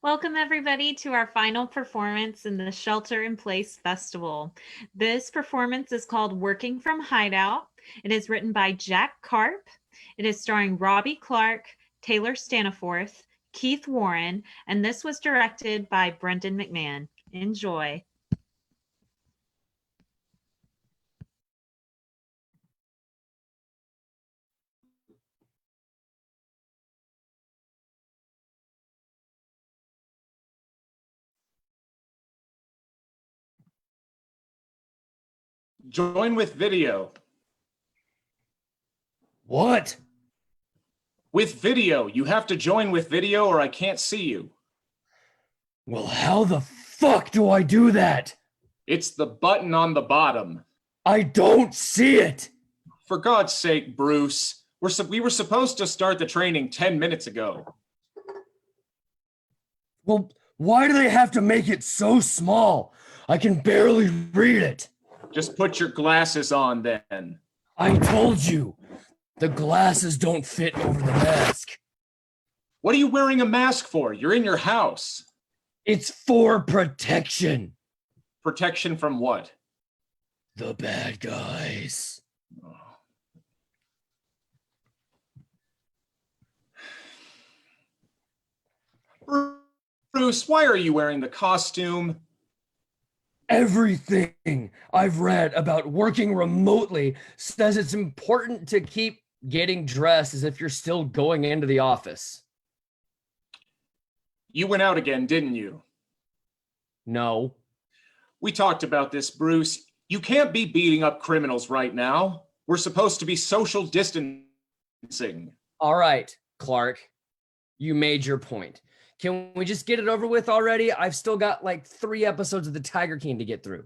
Welcome, everybody, to our final performance in the Shelter in Place Festival. This performance is called Working from Hideout. It is written by Jack Karp. It is starring Robbie Clark, Taylor Staniforth, Keith Warren, and this was directed by Brendan McMahon. Enjoy. Join with video. What? With video. You have to join with video or I can't see you. Well, how the fuck do I do that? It's the button on the bottom. I don't see it. For God's sake, Bruce. We were supposed to start the training 10 minutes ago. Well, why do they have to make it so small? I can barely read it. Just put your glasses on then. I told you, the glasses don't fit over the mask. What are you wearing a mask for? You're in your house. It's for protection. Protection from what? The bad guys. Bruce, why are you wearing the costume? Everything I've read about working remotely says it's important to keep getting dressed as if you're still going into the office. You went out again, didn't you? No. We talked about this, Bruce. You can't be beating up criminals right now. We're supposed to be social distancing. All right, Clark. You made your point. Can we just get it over with already? I've still got like 3 episodes of the Tiger King to get through.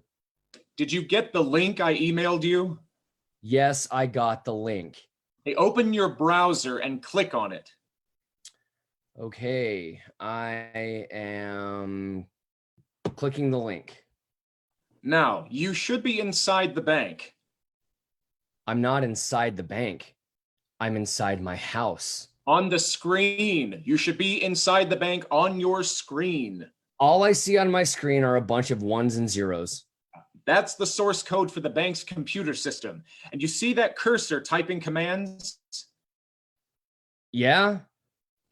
Did you get the link I emailed you? Yes, I got the link. Hey, open your browser and click on it. Okay, I am clicking the link. Now, you should be inside the bank. I'm not inside the bank. I'm inside my house. On the screen. You should be inside the bank on your screen. All I see on my screen are a bunch of ones and zeros. That's the source code for the bank's computer system. And you see that cursor typing commands? Yeah?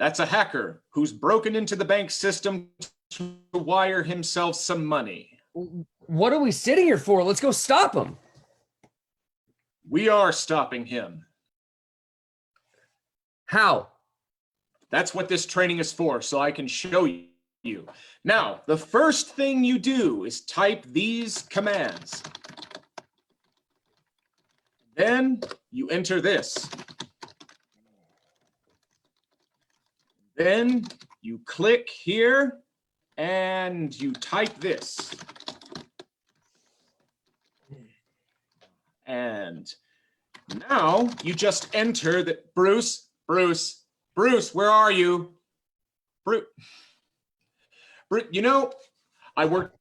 That's a hacker who's broken into the bank system to wire himself some money. What are we sitting here for? Let's go stop him. We are stopping him. How? That's what this training is for, so I can show you. Now, the first thing you do is type these commands. Then you enter this. Then you click here and you type this. And now you just enter that Bruce, where are you? Bruce, you know, I worked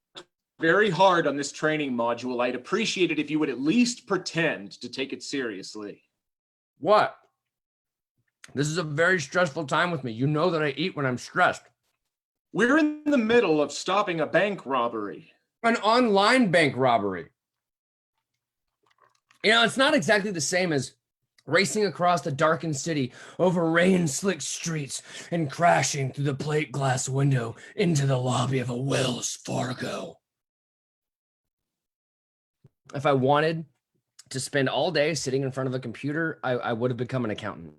very hard on this training module. I'd appreciate it if you would at least pretend to take it seriously. What? This is a very stressful time with me. You know that I eat when I'm stressed. We're in the middle of stopping a bank robbery. An online bank robbery. You know, it's not exactly the same as racing across the darkened city over rain-slicked streets and crashing through the plate glass window into the lobby of a Wells Fargo. If I wanted to spend all day sitting in front of a computer, I would have become an accountant.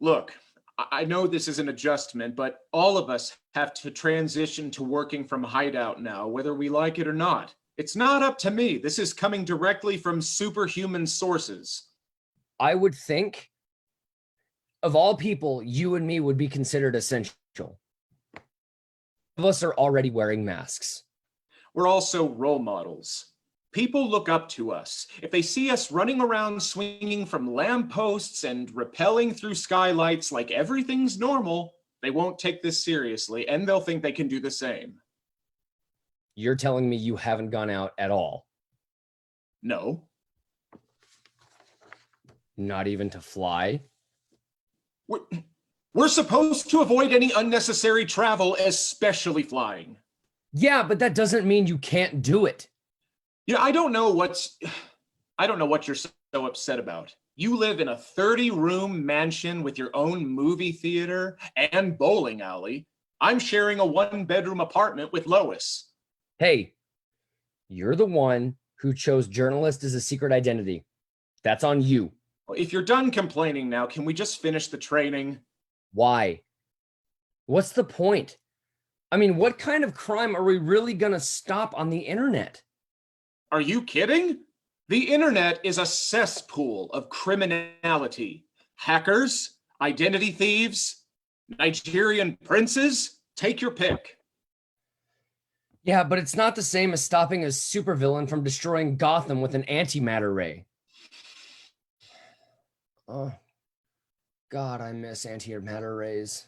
Look, I know this is an adjustment, but all of us have to transition to working from Hideout now, whether we like it or not. It's not up to me. This is coming directly from superhuman sources. I would think, of all people, you and me would be considered essential. Of us are already wearing masks. We're also role models. People look up to us. If they see us running around swinging from lampposts and rappelling through skylights like everything's normal, they won't take this seriously, and they'll think they can do the same. You're telling me you haven't gone out at all? No. Not even to fly? We're supposed to avoid any unnecessary travel, especially flying. Yeah, but that doesn't mean you can't do it. Yeah, I don't know what you're so upset about. You live in a 30-room mansion with your own movie theater and bowling alley. I'm sharing a 1-bedroom apartment with Lois. Hey, you're the one who chose journalist as a secret identity. That's on you. If you're done complaining now, can we just finish the training? Why? What's the point? I mean, what kind of crime are we really gonna stop on the internet? Are you kidding? The internet is a cesspool of criminality. Hackers, identity thieves, Nigerian princes, take your pick. Yeah, but it's not the same as stopping a supervillain from destroying Gotham with an antimatter ray. Oh, God, I miss antimatter rays.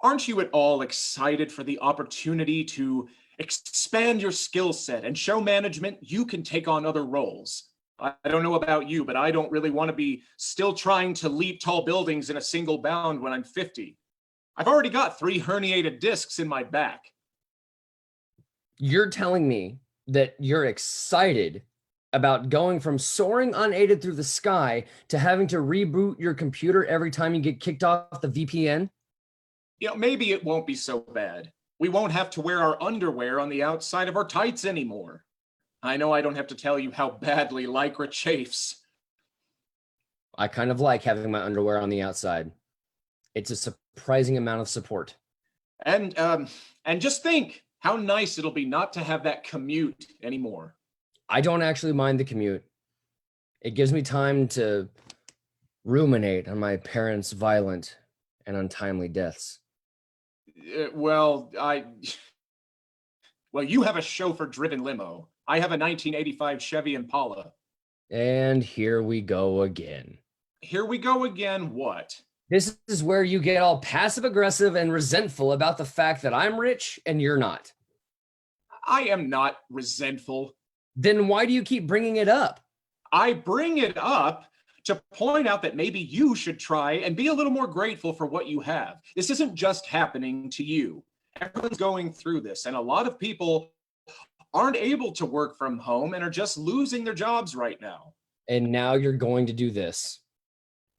Aren't you at all excited for the opportunity to expand your skill set and show management you can take on other roles? I don't know about you, but I don't really want to be still trying to leap tall buildings in a single bound when I'm 50. I've already got 3 herniated discs in my back. You're telling me that you're excited about going from soaring unaided through the sky to having to reboot your computer every time you get kicked off the VPN? Maybe it won't be so bad. We won't have to wear our underwear on the outside of our tights anymore. I know I don't have to tell you how badly Lycra chafes. I kind of like having my underwear on the outside. It's a surprising amount of support. And just think how nice it'll be not to have that commute anymore. I don't actually mind the commute. It gives me time to ruminate on my parents' violent and untimely deaths. Well, you have a chauffeur-driven limo. I have a 1985 Chevy Impala. And here we go again. Here we go again, what? This is where you get all passive-aggressive and resentful about the fact that I'm rich and you're not. I am not resentful. Then why do you keep bringing it up? I bring it up to point out that maybe you should try and be a little more grateful for what you have. This isn't just happening to you. Everyone's going through this, and a lot of people aren't able to work from home and are just losing their jobs right now. And now you're going to do this.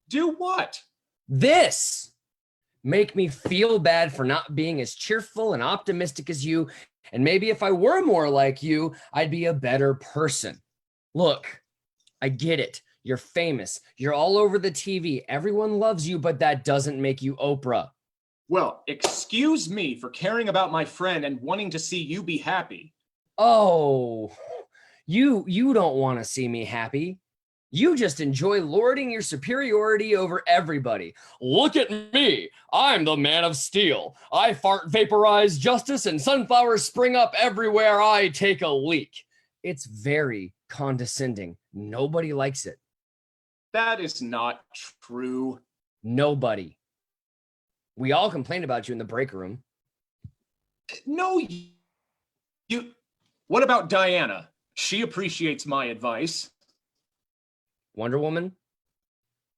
Do what? This! Make me feel bad for not being as cheerful and optimistic as you. And maybe if I were more like you, I'd be a better person. Look, I get it. You're famous. You're all over the TV. Everyone loves you, but that doesn't make you Oprah. Well, excuse me for caring about my friend and wanting to see you be happy. Oh, you don't want to see me happy. You just enjoy lording your superiority over everybody. Look at me. I'm the man of steel. I fart vaporize justice and sunflowers spring up everywhere I take a leak. It's very condescending. Nobody likes it. That is not true. Nobody. We all complain about you in the break room. No, you. What about Diana? She appreciates my advice. Wonder Woman?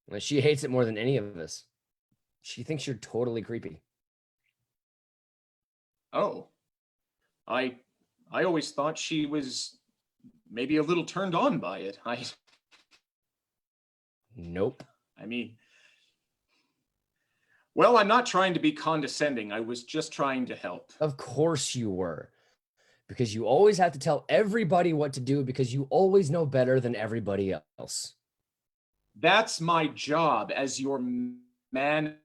Well, she hates it more than any of us. She thinks you're totally creepy. Oh. I always thought she was maybe a little turned on by it. Nope. I mean, well, I'm not trying to be condescending. I was just trying to help. Of course you were. Because you always have to tell everybody what to do because you always know better than everybody else. That's my job as your manager.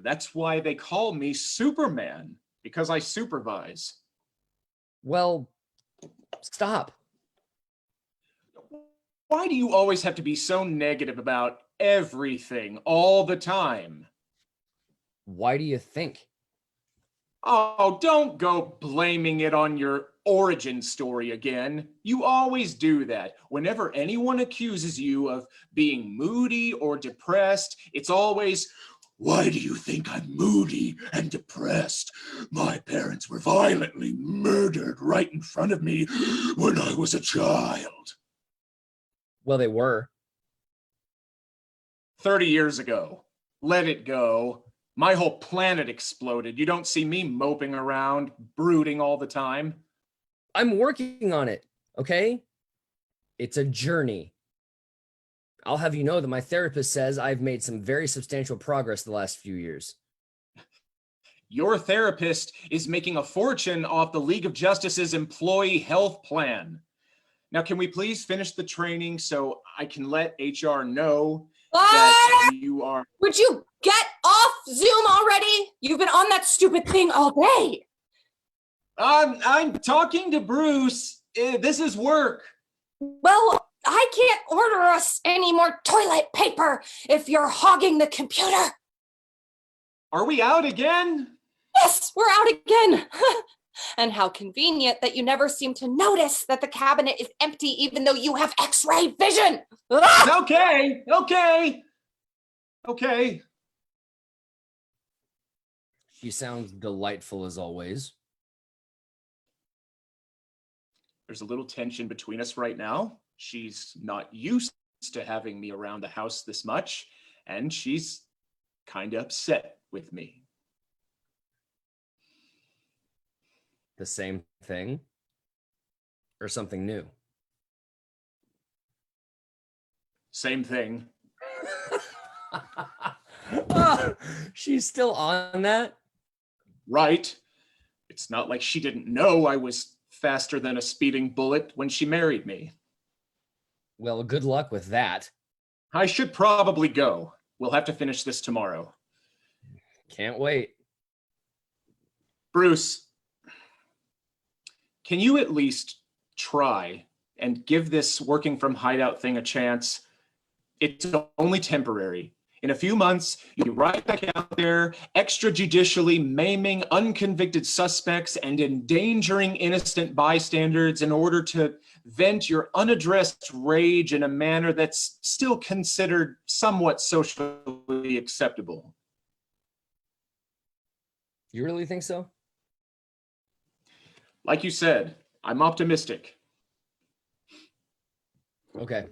That's why they call me Superman, because I supervise. Well, stop. Why do you always have to be so negative about everything all the time? Why do you think? Oh, don't go blaming it on your origin story again. You always do that. Whenever anyone accuses you of being moody or depressed, it's always, why do you think I'm moody and depressed? My parents were violently murdered right in front of me when I was a child. Well, they were. 30 years ago. let it go. My whole planet exploded. You don't see me moping around, brooding all the time. I'm working on it, okay? It's a journey. I'll have you know that my therapist says I've made some very substantial progress the last few years. Your therapist is making a fortune off the League of Justice's employee health plan. Now, can we please finish the training so I can let HR know that you are... Would you get off Zoom already? You've been on that stupid thing all day. I'm talking to Bruce. This is work. Well, I can't order us any more toilet paper if you're hogging the computer. Are we out again? Yes, we're out again. And how convenient that you never seem to notice that the cabinet is empty even though you have X-ray vision. Okay. She sounds delightful as always. There's a little tension between us right now. She's not used to having me around the house this much, and she's kind of upset with me. The same thing? Or something new? Same thing. She's still on that? Right. It's not like she didn't know I was faster than a speeding bullet when she married me. Well, good luck with that. I should probably go. We'll have to finish this tomorrow. Can't wait. Bruce, can you at least try and give this working from Hideout thing a chance? It's only temporary. In a few months, you'll be right back out there, extrajudicially maiming unconvicted suspects and endangering innocent bystanders in order to vent your unaddressed rage in a manner that's still considered somewhat socially acceptable. You really think so? Like you said, I'm optimistic. Okay.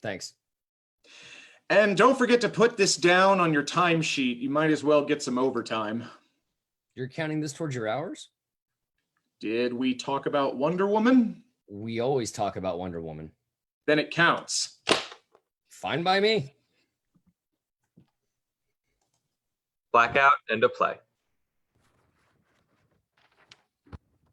Thanks. And don't forget to put this down on your timesheet. You might as well get some overtime. You're counting this towards your hours? Did we talk about Wonder Woman? We always talk about Wonder Woman. Then it counts. Fine by me. Blackout, end of play.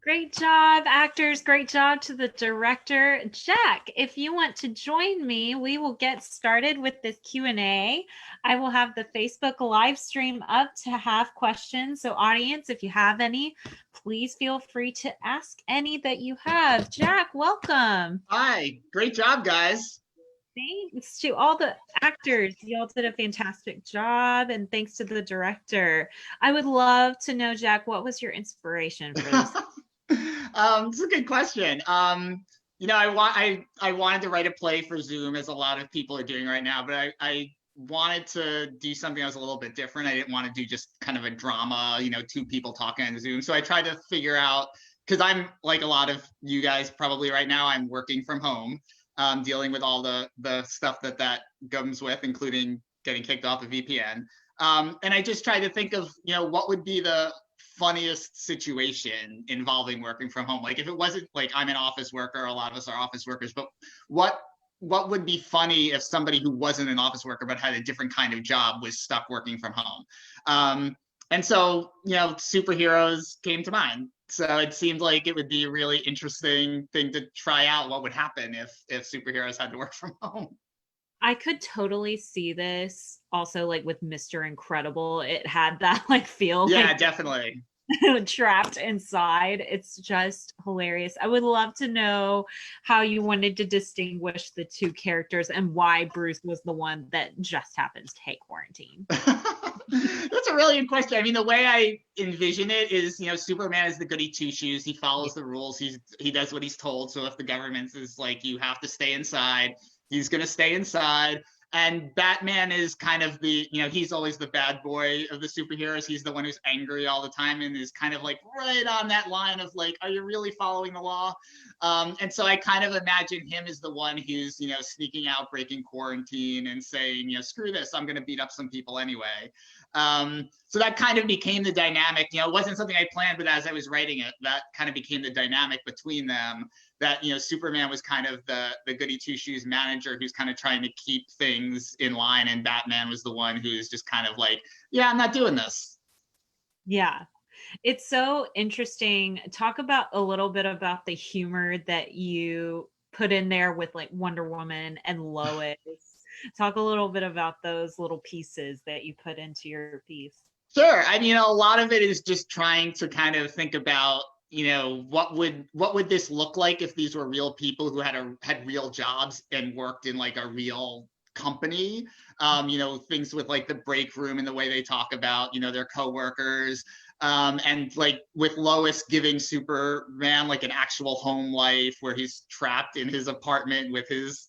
Great job, actors. Great job to the director. Jack, if you want to join me, we will get started with this Q&A. I will have the Facebook live stream up to have questions. So audience, if you have any, please feel free to ask any that you have. Jack, welcome. Hi, great job, guys. Thanks to all the actors. You all did a fantastic job, and thanks to the director. I would love to know, Jack, what was your inspiration for this? It's a good question. You know, I wanted to write a play for Zoom, as a lot of people are doing right now, but I wanted to do something that was a little bit different. I didn't want to do just kind of a drama, you know, two people talking on Zoom. So I tried to figure out, because I'm like a lot of you guys probably right now, I'm working from home, dealing with all the stuff that comes with, including getting kicked off the VPN. And I just tried to think of, you know, what would be the funniest situation involving working from home. Like if it wasn't like I'm an office worker, a lot of us are office workers, but what would be funny if somebody who wasn't an office worker but had a different kind of job was stuck working from home? And so, you know, superheroes came to mind. So it seemed like it would be a really interesting thing to try out what would happen if superheroes had to work from home. I could totally see this also like with Mr. Incredible. It had that like feel. Yeah, like, definitely. trapped inside. It's just hilarious. I would love to know how you wanted to distinguish the two characters and why Bruce was the one that just happens to hate quarantine. That's a really good question. I mean, the way I envision it is, you know, Superman is the goody two shoes. He follows the rules. He does what he's told. So if the government is like, you have to stay inside, he's going to stay inside. And Batman is kind of the, you know, he's always the bad boy of the superheroes. He's the one who's angry all the time and is kind of like right on that line of like, are you really following the law? And so I kind of imagine him as the one who's, sneaking out, breaking quarantine and saying, screw this, I'm going to beat up some people anyway. So that kind of became the dynamic. It wasn't something I planned, but as I was writing it, that kind of became the dynamic between them. That, Superman was kind of the goody two-shoes manager who's kind of trying to keep things in line, and Batman was the one who's just kind of like, yeah, I'm not doing this. Yeah. It's so interesting. Talk about a little bit about the humor that you put in there with like Wonder Woman and Lois. Talk a little bit about those little pieces that you put into your piece. Sure. I mean, a lot of it is just trying to kind of think about, what would this look like if these were real people who had real jobs and worked in like a real company. Things with like the break room and the way they talk about, their coworkers. And like with Lois giving Superman like an actual home life where he's trapped in his apartment with his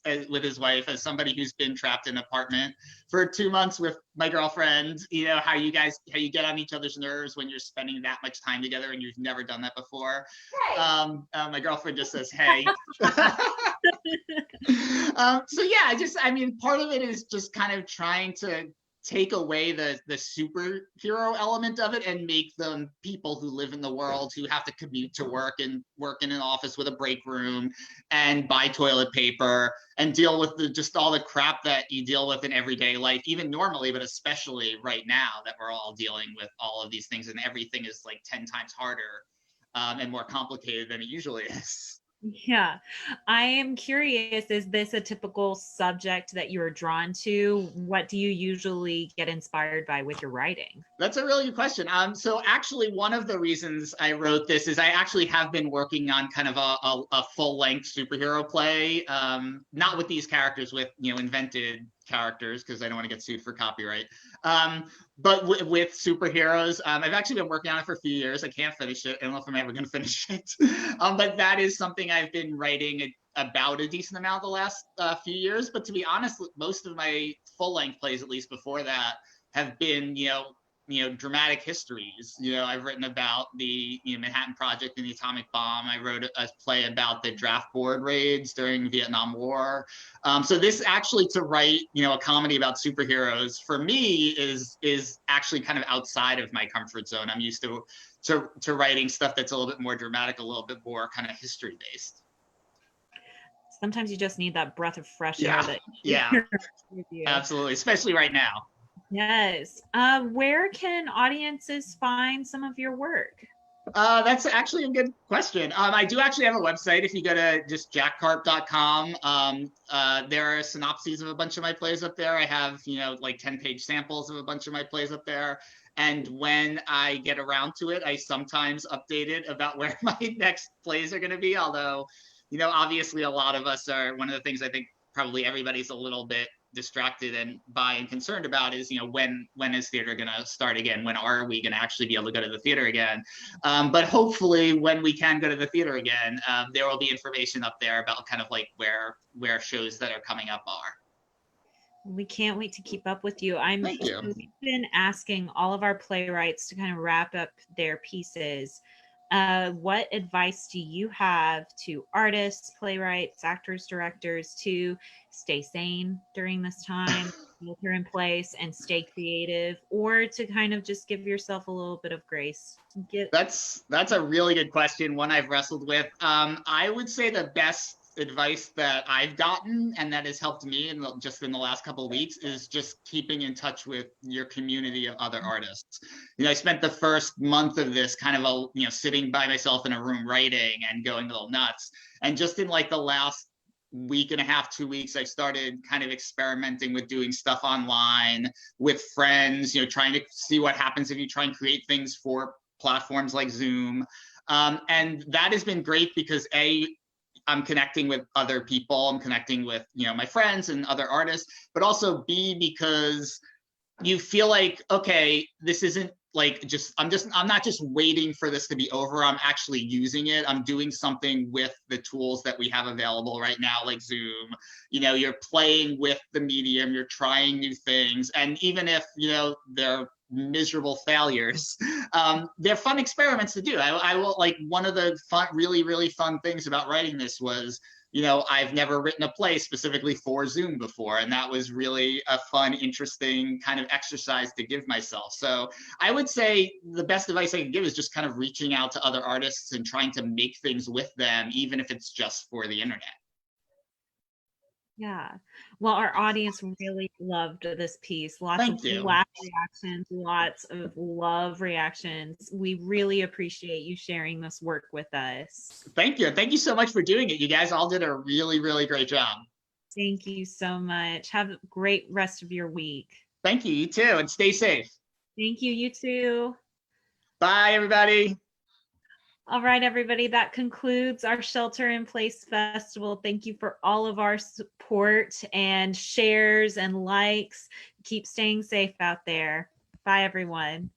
wife, as somebody who's been trapped in an apartment for 2 months with my girlfriend, how you get on each other's nerves when you're spending that much time together and you've never done that before. Hey. My girlfriend just says, hey. So yeah, part of it is just kind of trying to take away the superhero element of it and make them people who live in the world, who have to commute to work and work in an office with a break room and buy toilet paper and deal with just all the crap that you deal with in everyday life, even normally, but especially right now that we're all dealing with all of these things and everything is like 10 times harder and more complicated than it usually is. Yeah. I am curious, is this a typical subject that you're drawn to? What do you usually get inspired by with your writing? That's a really good question. So actually one of the reasons I wrote this is I actually have been working on kind of a full-length superhero play, not with these characters, with, invented characters, because I don't want to get sued for copyright. But with superheroes, I've actually been working on it for a few years. I can't finish it. I don't know if I'm ever going to finish it. But that is something I've been writing about a decent amount the last few years. But to be honest, most of my full-length plays, at least before that, have been, dramatic histories. I've written about the Manhattan Project and the atomic bomb. I wrote a play about the draft board raids during the Vietnam War. So this actually, to write, a comedy about superheroes for me is actually kind of outside of my comfort zone. I'm used to writing stuff that's a little bit more dramatic, a little bit more kind of history based. Sometimes you just need that breath of fresh air. Yeah, absolutely, especially right now. Yes. Where can audiences find some of your work? That's actually a good question. I do actually have a website. If you go to just jackkarp.com, there are synopses of a bunch of my plays up there. I have, like 10-page samples of a bunch of my plays up there. And when I get around to it, I sometimes update it about where my next plays are going to be. Although, obviously a lot of us are, one of the things I think probably everybody's a little bit distracted and concerned about is, when is theater going to start again? When are we going to actually be able to go to the theater again? But hopefully when we can go to the theater again, there will be information up there about kind of like where shows that are coming up are. We can't wait to keep up with you. Thank you. We've been asking all of our playwrights to kind of wrap up their pieces. What advice do you have to artists, playwrights, actors, directors to stay sane during this time, filter in place, and stay creative, or to kind of just give yourself a little bit of grace? That's a really good question, one I've wrestled with. I would say the best advice that I've gotten and that has helped me just in the last couple of weeks is just keeping in touch with your community of other artists. I spent the first month of this kind of sitting by myself in a room writing and going a little nuts. And just in like the last week and a half, 2 weeks, I started kind of experimenting with doing stuff online with friends, trying to see what happens if you try and create things for platforms like Zoom. And that has been great because I'm connecting with other people. I'm connecting with, my friends and other artists, but also B, because you feel like, okay, this isn't like I'm not just waiting for this to be over. I'm actually using it. I'm doing something with the tools that we have available right now, like Zoom. You're playing with the medium, you're trying new things. And even if, they're miserable failures. They're fun experiments to do. I will, like, one of the fun, really fun things about writing this was, you know, I've never written a play specifically for Zoom before, and that was really a fun, interesting kind of exercise to give myself. So I would say the best advice I can give is just kind of reaching out to other artists and trying to make things with them, even if it's just for the internet. Yeah. Well, our audience really loved this piece. Lots Thank of you. laugh reactions, lots of love reactions. We really appreciate you sharing this work with us. Thank you. Thank you so much for doing it. You guys all did a really great job. Thank you so much. Have a great rest of your week. Thank you. You too. And stay safe. Thank you. You too. Bye, everybody. All right, everybody, that concludes our Shelter in Place Festival. Thank you for all of our support and shares and likes. Keep staying safe out there. Bye, everyone.